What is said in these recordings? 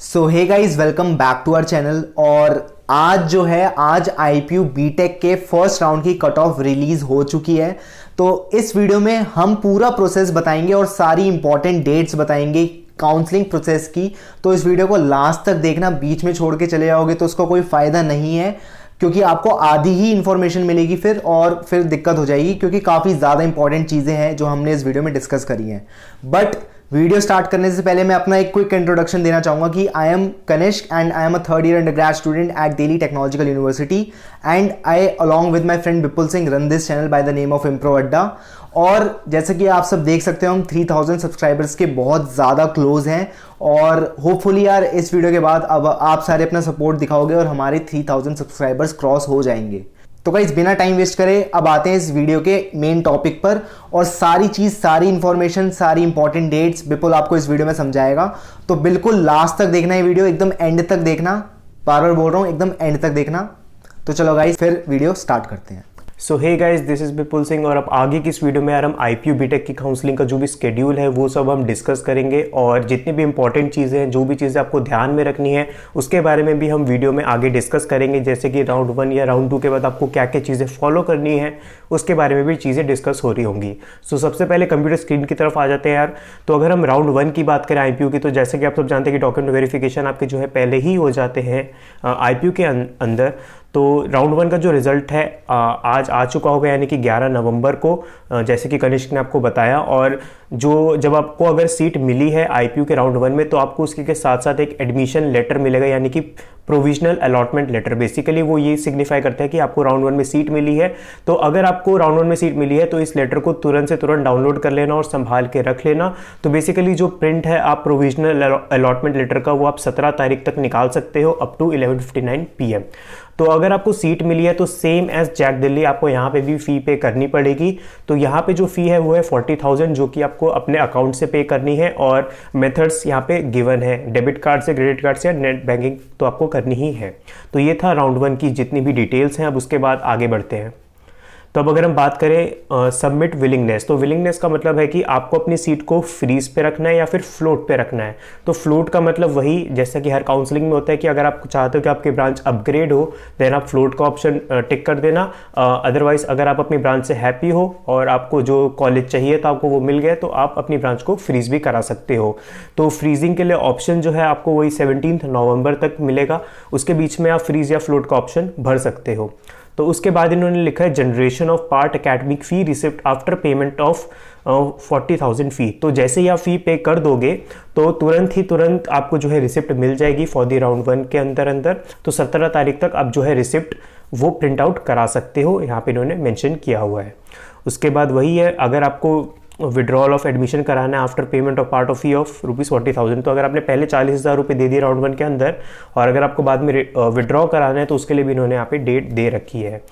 So hey guys, welcome back to our channel. और आज IPU BTech के first round की कट ऑफ रिलीज हो चुकी है। तो इस वीडियो में हम पूरा प्रोसेस बताएंगे और सारी इंपॉर्टेंट डेट्स बताएंगे काउंसलिंग प्रोसेस की। तो इस वीडियो को लास्ट तक देखना, बीच में छोड़ के चले जाओगे तो उसका कोई फायदा नहीं है, क्योंकि आपको आधी ही इंफॉर्मेशन मिलेगी फिर दिक्कत हो जाएगी, क्योंकि काफ़ी ज़्यादा इंपॉर्टेंट चीज़ें हैं जो हमने इस वीडियो में डिस्कस करी हैं। बट वीडियो स्टार्ट करने से पहले मैं अपना एक क्विक इंट्रोडक्शन देना चाहूँगा कि I am Kanishk and I am a third year undergrad student at Delhi technological university and I along with my friend Vipul Singh run this channel by the name of impro Adda. और जैसे कि आप सब देख सकते हो, हम 3000 सब्सक्राइबर्स के बहुत ज़्यादा क्लोज हैं और होपफुली यार इस वीडियो के बाद अब आप सारे अपना सपोर्ट दिखाओगे और हमारे 3000 सब्सक्राइबर्स क्रॉस हो जाएंगे। तो गाइस, बिना टाइम वेस्ट करे अब आते हैं इस वीडियो के मेन टॉपिक पर। और सारी इंफॉर्मेशन, सारी इंपॉर्टेंट डेट्स विपुल आपको इस वीडियो में समझाएगा। तो बिल्कुल लास्ट तक देखना, ये वीडियो एकदम एंड तक देखना, बार बार बोल रहा हूँ एकदम एंड तक देखना। तो चलो गाइस, फिर वीडियो स्टार्ट करते हैं। सो हे गाइस, दिस इज विपुल सिंह और अब आगे की इस वीडियो में यार हम आईपीयू बीटेक की काउंसलिंग का जो भी स्केड्यूल है वो सब हम डिस्कस करेंगे और जितनी भी इंपॉर्टेंट चीज़ें हैं, जो भी चीज़ें आपको ध्यान में रखनी है उसके बारे में भी हम वीडियो में आगे डिस्कस करेंगे। जैसे कि राउंड 1 या राउंड 2 के बाद आपको क्या क्या चीज़ें फॉलो करनी है उसके बारे में भी चीज़ें डिस्कस हो रही होंगी। सो सबसे पहले कंप्यूटर स्क्रीन की तरफ आ जाते हैं यार। तो अगर हम राउंड 1 की बात करें आईपीयू की, तो जैसे कि आप सब जानते हैं कि डॉक्यूमेंट वेरिफिकेशन आपके जो है पहले ही हो जाते हैं आईपीयू के अंदर। तो राउंड 1 का जो रिजल्ट है आज आ चुका होगा, यानी कि 11 नवंबर को, जैसे कि कनिष्क ने आपको बताया। और जब आपको अगर सीट मिली है आईपीयू के राउंड 1 में, तो आपको उसके के साथ साथ एक एडमिशन लेटर मिलेगा, यानी कि प्रोविजनल अलॉटमेंट लेटर। बेसिकली वो ये सिग्निफाई करता है कि आपको राउंड 1 में सीट मिली है। तो अगर आपको राउंड 1 में सीट मिली है तो इस लेटर को तुरंत से तुरंत डाउनलोड कर लेना और संभाल के रख लेना। तो बेसिकली जो प्रिंट है आप प्रोविजनल अलॉटमेंट लेटर का, वो आप 17 तारीख तक निकाल सकते हो अप टू 11:59 PM। तो अगर आपको सीट मिली है तो सेम एज जैक दिल्ली आपको यहाँ पे भी फ़ी पे करनी पड़ेगी। तो यहाँ पे जो फ़ी है वो है 40,000, जो कि आपको अपने अकाउंट से पे करनी है। और मेथड्स यहाँ पे गिवन है, डेबिट कार्ड से, क्रेडिट कार्ड से या नेट बैंकिंग तो आपको करनी ही है। तो ये था राउंड 1 की जितनी भी डिटेल्स हैं। अब उसके बाद आगे बढ़ते हैं। तो अब अगर हम बात करें सबमिट विलिंगनेस, तो विलिंगनेस का मतलब है कि आपको अपनी सीट को फ्रीज पे रखना है या फिर फ्लोट पे रखना है। तो फ्लोट का मतलब वही जैसा कि हर काउंसलिंग में होता है कि अगर आप चाहते हो कि आपकी ब्रांच अपग्रेड हो देन आप फ्लोट का ऑप्शन टिक कर देना। अदरवाइज अगर आप अपनी ब्रांच से हैप्पी हो और आपको जो कॉलेज चाहिए था आपको वो मिल गया, तो आप अपनी ब्रांच को फ्रीज भी करा सकते हो। तो फ्रीजिंग के लिए ऑप्शन जो है आपको वही 17 नवंबर तक मिलेगा। उसके बीच में आप फ्रीज या फ्लोट का ऑप्शन भर सकते हो। तो उसके बाद इन्होंने लिखा है generation of part academic fee receipt after payment of 40,000 फी। तो जैसे ही आप फी पे कर दोगे तो तुरंत आपको जो है रिसिप्ट मिल जाएगी फॉर द राउंड 1 के अंदर। तो 17 तारीख तक आप जो है रिसिप्ट वो प्रिंट आउट करा सकते हो, यहाँ पे इन्होंने मेंशन किया हुआ है। उसके बाद वही है, अगर आपको विड्रॉल ऑफ एडमिशन कराना है after payment of part of fee of ₹40,000, तो अगर आपने पहले 40,000 रुपये दे दिए राउंड 1 के अंदर और अगर आपको बाद में विड्रॉ कराना है तो उसके लिए भी इन्होंने यहाँ पे डेट दे रखी है।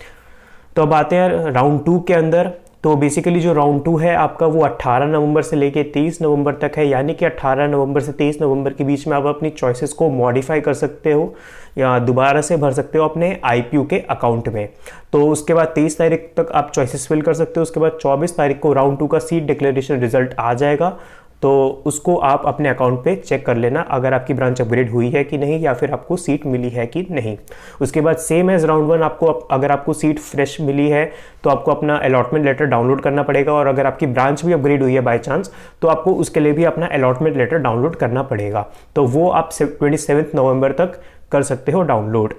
तो अब आते हैं राउंड 2 के अंदर। तो बेसिकली जो राउंड 2 है आपका वो 18 नवंबर से लेके 23 नवंबर तक है, यानी कि 18 नवंबर से 23 नवंबर के बीच में आप अपनी चॉइसेस को मॉडिफाई कर सकते हो या दोबारा से भर सकते हो अपने आईपीयू के अकाउंट में। तो उसके बाद 23 तारीख तक आप चॉइसेस फिल कर सकते हो। उसके बाद 24 तारीख को राउंड 2 का सीट डिक्लेरेशन रिजल्ट आ जाएगा, तो उसको आप अपने अकाउंट पे चेक कर लेना अगर आपकी ब्रांच अपग्रेड हुई है कि नहीं या फिर आपको सीट मिली है कि नहीं। उसके बाद सेम एज राउंड 1 आपको अगर आपको सीट फ्रेश मिली है तो आपको अपना अलॉटमेंट लेटर डाउनलोड करना पड़ेगा, और अगर आपकी ब्रांच भी अपग्रेड हुई है बाय चांस तो आपको उसके लिए भी अपना अलॉटमेंट लेटर डाउनलोड करना पड़ेगा। तो वो आप 27 नवंबर तक कर सकते हो डाउनलोड।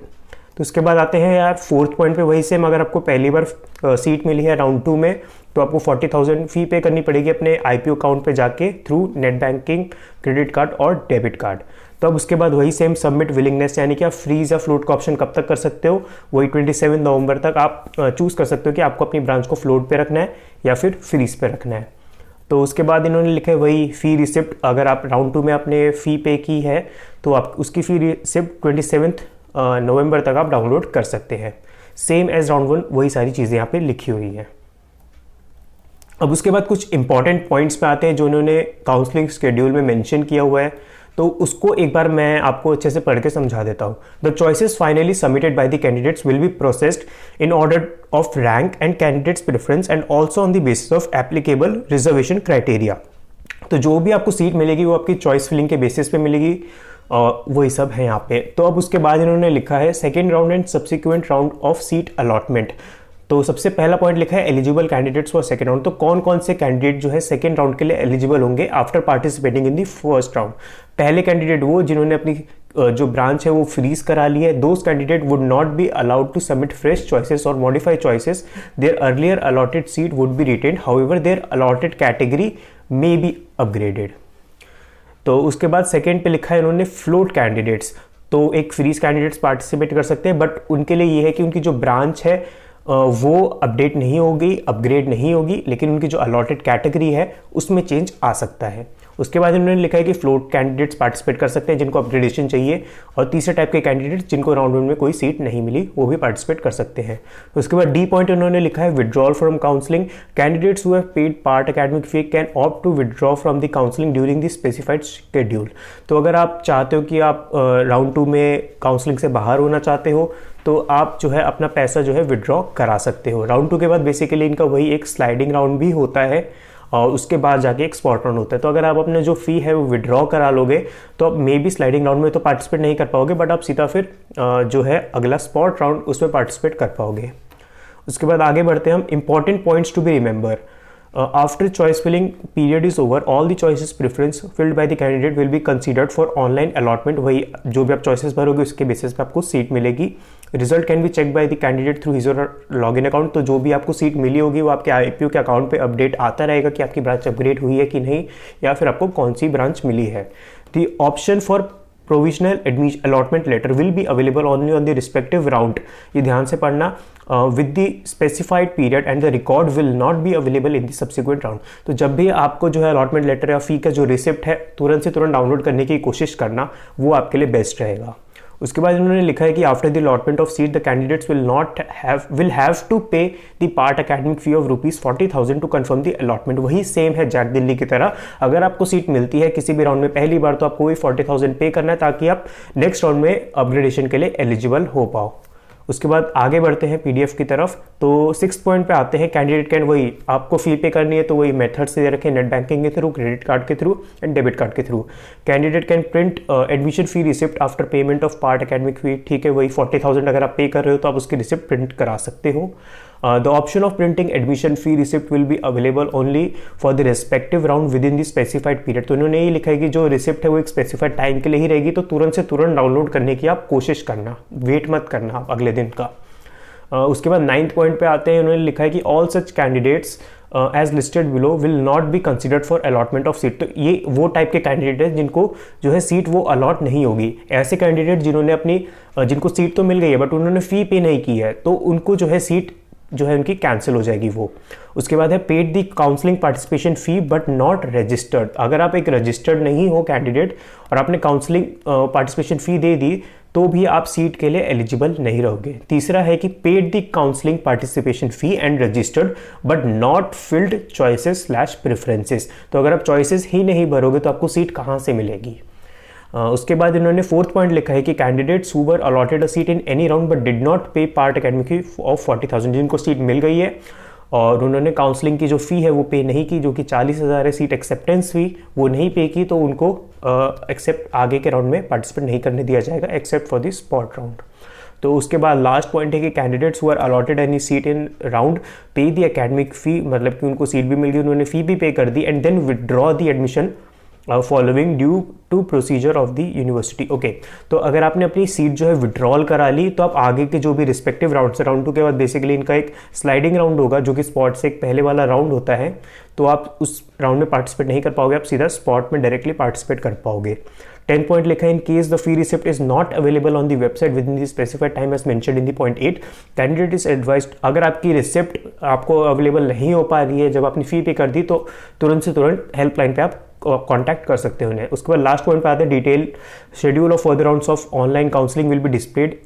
तो उसके बाद आते हैं यार 4th पॉइंट पे, वही सेम, अगर आपको पहली बार सीट मिली है राउंड 2 में तो आपको 40,000 फी पे करनी पड़ेगी अपने आईपीयू अकाउंट पे जाके through net banking, credit card और डेबिट कार्ड। तो अब उसके बाद वही सेम सबमिट विलिंगनेस, यानी कि आप फ्रीज या फ्लोट का ऑप्शन कब तक कर सकते हो, वही 27 नवंबर तक आप चूज़ कर सकते हो कि आपको अपनी ब्रांच को फ्लोट पे रखना है या फिर फ्रीज पे रखना है। तो उसके बाद इन्होंने लिखा है वही फ़ी रिसिप्ट, अगर आप राउंड 2 में आपने फ़ी पे की है तो आप उसकी फ़ी रिसिप्ट 27 नवंबर तक आप डाउनलोड कर सकते हैं। सेम एज राउंड 1 वही सारी चीज़ें यहाँ पे लिखी हुई हैं। अब उसके बाद कुछ इंपॉर्टेंट पॉइंट्स पे आते हैं जो उन्होंने काउंसलिंग शेड्यूल में मेंशन किया हुआ है, तो उसको एक बार मैं आपको अच्छे से पढ़ के समझा देता हूँ। The choices finally submitted by the candidates will be processed in order of rank and candidates preference and also on the basis of applicable reservation criteria. तो जो भी आपको सीट मिलेगी वो आपकी चॉइस फिलिंग के बेसिस पे मिलेगी वही सब है यहाँ पे। तो अब उसके बाद इन्होंने लिखा है second round and subsequent round of seat allotment. तो सबसे पहला पॉइंट लिखा है eligible candidates for second round. तो कौन कौन से कैंडिडेट जो है सेकंड राउंड के लिए एलिजिबल होंगे after participating in the first round. पहले कैंडिडेट वो जिन्होंने अपनी जो ब्रांच है वो फ्रीज करा ली है। Those candidate would not be allowed to submit fresh choices और modify choices. Their earlier allotted seat would be retained, however their allotted category may be upgraded. तो उसके बाद सेकेंड पे लिखा है इन्होंने फ्लोट कैंडिडेट्स। तो एक फ्रीज कैंडिडेट्स पार्टिसिपेट कर सकते हैं, बट उनके लिए ये है कि उनकी जो ब्रांच है वो अपडेट नहीं होगी, अपग्रेड नहीं होगी, लेकिन उनकी जो अलॉटेड कैटेगरी है उसमें चेंज आ सकता है। उसके बाद इन्होंने लिखा है कि फ्लोट कैंडिडेट्स पार्टिसिपेट कर सकते हैं जिनको अपग्रेडेशन चाहिए, और तीसरे टाइप के कैंडिडेट्स जिनको राउंड वन में कोई सीट नहीं मिली वो भी पार्टिसिपेट कर सकते हैं। उसके बाद डी पॉइंट इन्होंने लिखा है withdrawal from counselling. Candidates who have paid part academic fee can opt to withdraw from the counselling during the specified schedule. तो अगर आप चाहते हो कि आप राउंड 2 में काउंसलिंग से बाहर होना चाहते हो तो आप जो है अपना पैसा जो है विड्रॉ करा सकते हो। राउंड 2 के बाद बेसिकली इनका वही एक स्लाइडिंग राउंड भी होता है और उसके बाद जाके एक स्पॉट राउंड होता है। तो अगर आप अपने जो फी है वो विड्रॉ करा लोगे तो आप मे बी स्लाइडिंग राउंड में तो पार्टिसिपेट नहीं कर पाओगे, बट आप सीधा फिर जो है अगला स्पॉट राउंड उसमें पार्टिसिपेट कर पाओगे। उसके बाद आगे बढ़ते हैं हम। Important points to be remember. After choice filling period is over, all the choices preference filled by the candidate will be considered for online allotment। वही जो भी आप choices भरोगे उसके बेसिस पे आपको सीट मिलेगी। Result can be check by the candidate through his login account. तो जो भी आपको सीट मिली होगी वो आपके IPO के अकाउंट पे अपडेट आता रहेगा कि आपकी ब्रांच अपग्रेड हुई है कि नहीं, या फिर आपको कौन सी ब्रांच मिली है। The option for provisional admission allotment letter will be available only on the respective round. ये ध्यान से पढ़ना। With the specified period and the record will not be available in the subsequent round. तो जब भी आपको जो है अलॉटमेंट लेटर या फी का जो रिसिप्ट है तुरंत से तुरंत डाउनलोड करने की कोशिश करना, वो आपके लिए बेस्ट रहेगा। उसके बाद इन्होंने लिखा है कि after the allotment of seat the candidates will have to pay the part academic fee of ₹40,000 to confirm the allotment. वही सेम है जैक दिल्ली की तरह। अगर आपको सीट मिलती है किसी भी राउंड में पहली बार तो आपको वही 40,000 पे करना है ताकि आप नेक्स्ट राउंड में अपग्रेडेशन के लिए एलिजिबल हो पाओ। उसके बाद आगे बढ़ते हैं PDF की तरफ। तो 6th पॉइंट पे आते हैं। कैंडिडेट कैन, वही आपको फी पे करनी है तो वही मेथड से दे रखे, नेट बैंकिंग के थ्रू, क्रेडिट कार्ड के थ्रू एंड डेबिट कार्ड के through. Candidate can print admission fee receipt after payment of part academic fee. ठीक है, वही 40,000 अगर आप पे कर रहे हो तो आप उसकी रिसिप्ट प्रिंट करा सकते हो। The option of printing admission fee receipt will be available only for the respective round within the specified period। तो इन्होंने ये लिखा है कि जो रिसिप्ट है वो एक स्पेसिफाइड टाइम के लिए ही रहेगी, तो तुरंत से तुरंत डाउनलोड करने की आप कोशिश करना, वेट मत करना आप अगले दिन का। उसके बाद 9th पॉइंट पे आते हैं। उन्होंने लिखा है कि all such candidates as listed below will not be considered for allotment of seat. तो ये वो टाइप के कैंडिडेट है जिनको जो है सीट वो अलॉट नहीं होगी। ऐसे कैंडिडेट जिन्होंने अपनी जिनको सीट तो मिल गई है बट उन्होंने फी पे नहीं की है, तो उनको जो है सीट जो है उनकी कैंसिल हो जाएगी वो। उसके बाद है paid the counselling participation fee but not registered. अगर आप एक रजिस्टर्ड नहीं हो कैंडिडेट और आपने काउंसलिंग पार्टिसिपेशन फी दे दी तो भी आप सीट के लिए एलिजिबल नहीं रहोगे। तीसरा है कि paid the counselling participation fee and registered but not filled choices / preferences. तो अगर आप चॉइसेस ही नहीं भरोगे तो आपको सीट कहाँ से मिलेगी। उसके बाद इन्होंने 4th पॉइंट लिखा है कि candidates who were allotted a seat in any round but did not पे पार्ट एकेडमिक फी ऑफ 40,000। जिनको सीट मिल गई है और उन्होंने काउंसलिंग की जो फ़ी है वो पे नहीं की, जो कि 40,000 है, सीट एक्सेप्टेंस फी वो नहीं पे की, तो उनको एक्सेप्ट आगे के राउंड में पार्टिसिपेट नहीं करने दिया जाएगा except for the spot round. तो उसके बाद लास्ट पॉइंट है कि candidates who are allotted any seat in round pay the academic fee, मतलब कि उनको सीट भी मिल गई, उन्होंने फ़ी भी पे कर दी and then withdraw the admission following due to procedure of the university. Okay, तो अगर आपने अपनी सीट जो है विड्रॉल करा ली तो आप आगे के जो भी रिस्पेक्टिव राउंड से, राउंड 2 के बाद बेसिकली इनका एक स्लाइडिंग राउंड होगा जो कि स्पॉट से एक पहले वाला राउंड होता है, तो आप उस राउंड में पार्टिसिपेट नहीं कर पाओगे, आप सीधा स्पॉट में डायरेक्टली पार्टिसिपेट कर पाओगे। 10 पॉइंट लिखा है in case the fee receipt is not available on the website within the specified time as mentioned in the point 8, candidate is advised. अगर आपकी रिसिप्ट आपको अवेलेबल नहीं हो पा रही है जब आपने फी पे कर दी तो तुरंत से तुरंत हेल्पलाइन पे आप कॉन्टैक्ट कर सकते हो उन्हें। उसके बाद लास्ट पॉइंट पे आते हैं detail schedule of further rounds of online counselling will be displayed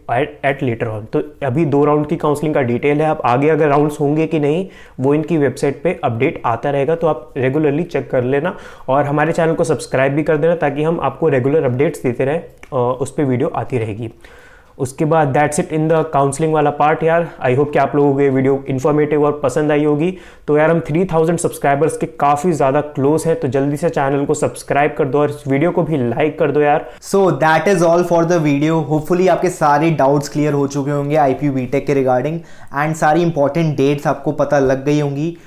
eight later on. तो अभी 2 राउंड की काउंसलिंग का डिटेल है, आप आगे अगर राउंड्स होंगे कि नहीं वो इनकी वेबसाइट पे अपडेट आता रहेगा, तो आप रेगुलरली चेक कर लेना और हमारे चैनल को सब्सक्राइब भी कर देना ताकि हम आपको रेगुलर अपडेट्स देते रहें, उस पर वीडियो आती रहेगी। उसके बाद that's it in the counselling वाला पार्ट यार। आई होप कि आप लोगों को ये वीडियो इन्फॉर्मेटिव और पसंद आई होगी। तो यार हम 3000 सब्सक्राइबर्स के काफ़ी ज़्यादा क्लोज हैं, तो जल्दी से चैनल को सब्सक्राइब कर दो और इस वीडियो को भी लाइक कर दो यार। So that is all for the video. Hopefully आपके सारे डाउट्स क्लियर हो चुके होंगे IPU BTech के रिगार्डिंग, एंड सारी इंपॉर्टेंट डेट्स आपको पता लग गई होंगी।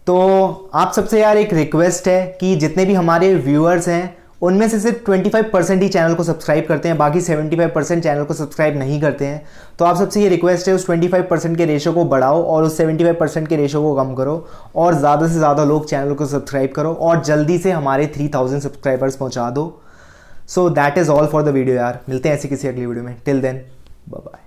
तो आप सबसे यार एक रिक्वेस्ट है कि जितने भी हमारे व्यूअर्स हैं उनमें से सिर्फ 25% ही चैनल को सब्सक्राइब करते हैं, बाकी 75% चैनल को सब्सक्राइब नहीं करते हैं। तो आप सबसे ये रिक्वेस्ट है उस 25% के रेशो को बढ़ाओ और उस 75% के रेशो को कम करो और ज़्यादा से ज़्यादा लोग चैनल को सब्सक्राइब करो और जल्दी से हमारे 3000 सब्सक्राइबर्स पहुंचा दो। So that is all for the video यार। मिलते हैं ऐसी किसी अगली वीडियो में। Till then bye bye.